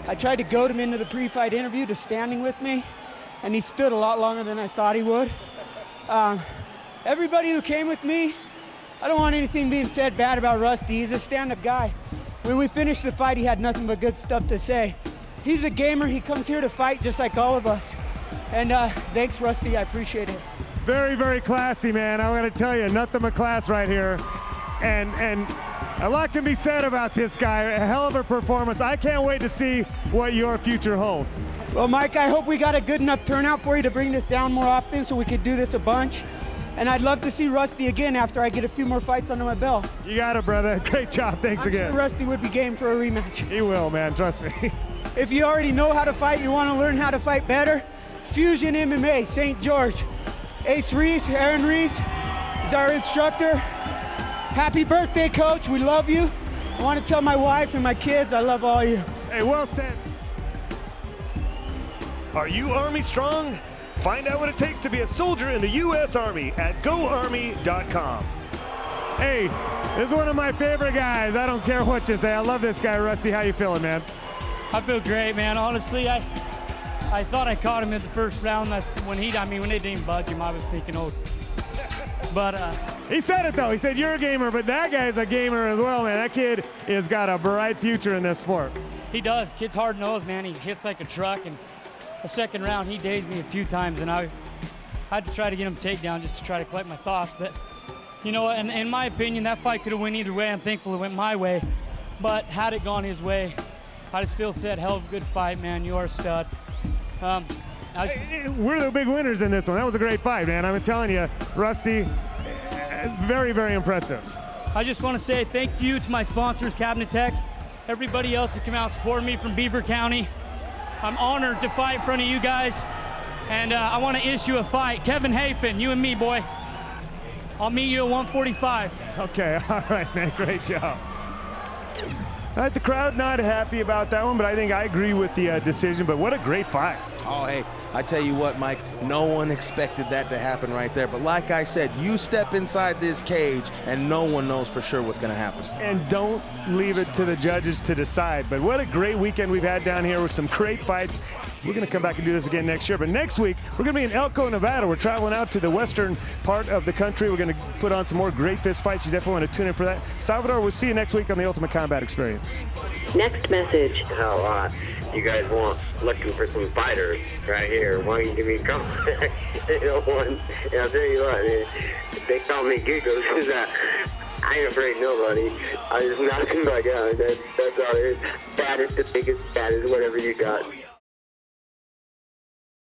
Speaker 9: I tried to goad him into the pre-fight interview to standing with me, and he stood a lot longer than I thought he would. Everybody who came with me, I don't want anything being said bad about Rusty. He's a stand-up guy. When we finished the fight, he had nothing but good stuff to say. He's a gamer. He comes here to fight just like all of us. And thanks, Rusty. I appreciate it.
Speaker 1: Very, very classy, man. I'm going to tell you, nothing but class right here. And a lot can be said about this guy. A hell of a performance. I can't wait to see what your future holds.
Speaker 9: Well, Mike, I hope we got a good enough turnout for you to bring this down more often so we could do this a bunch. And I'd love to see Rusty again after I get a few more fights under my belt.
Speaker 1: You got it, brother. Great job. Thanks again.
Speaker 9: Sure Rusty would be game for a rematch.
Speaker 1: He will, man. Trust me.
Speaker 9: If you already know how to fight and you want to learn how to fight better, Fusion MMA, St. George. Ace Reese, Aaron Reese is our instructor. Happy birthday, Coach. We love you. I want to tell my wife and my kids I love all of you.
Speaker 1: Hey, well said. Are you Army strong? Find out what it takes to be a soldier in the U.S. Army at GoArmy.com. Hey, this is one of my favorite guys. I don't care what you say. I love this guy, Rusty. How you feeling, man?
Speaker 10: I feel great, man. Honestly, I thought I caught him in the first round. When they didn't budge him, I was thinking, oh. But
Speaker 1: he said it though. He said you're a gamer, but that guy's a gamer as well, man. That kid has got a bright future in this sport.
Speaker 10: He does. Kid's hard-nosed, man. He hits like a truck. And the second round, he dazed me a few times, and I had to try to get him takedown just to try to collect my thoughts. But you know, and in my opinion, that fight could have went either way. I'm thankful it went my way. But had it gone his way, I'd have still said, hell of a good fight, man. You are a stud.
Speaker 1: We're the big winners in this one. That was a great fight, man. I'm telling you, Rusty, very, very impressive.
Speaker 10: I just want to say thank you to my sponsors, Cabinet Tech, everybody else who came out and supported me from Beaver County. I'm honored to fight in front of you guys, and I want to issue a fight. Kevin Hafen, you and me, boy. I'll meet you at 145.
Speaker 1: Okay, all right, man. Great job. All right, the crowd not happy about that one, but I think I agree with the decision. But what a great fight.
Speaker 2: Oh, hey, I tell you what, Mike, no one expected that to happen right there. But like I said, you step inside this cage and no one knows for sure what's going to happen.
Speaker 1: And don't leave it to the judges to decide. But what a great weekend we've had down here with some great fights. We're going to come back and do this again next year. But next week, we're going to be in Elko, Nevada. We're traveling out to the western part of the country. We're going to put on some more great fist fights. You definitely want to tune in for that. Salvador, we'll see you next week on the Ultimate Combat Experience.
Speaker 11: Next message. You guys looking for some fighters right here. Why don't you give me a call? And I'll tell you what, they call me Giggles because I ain't afraid of nobody. I just knock him back out. That's all it is. Baddest, the biggest, baddest, whatever you got.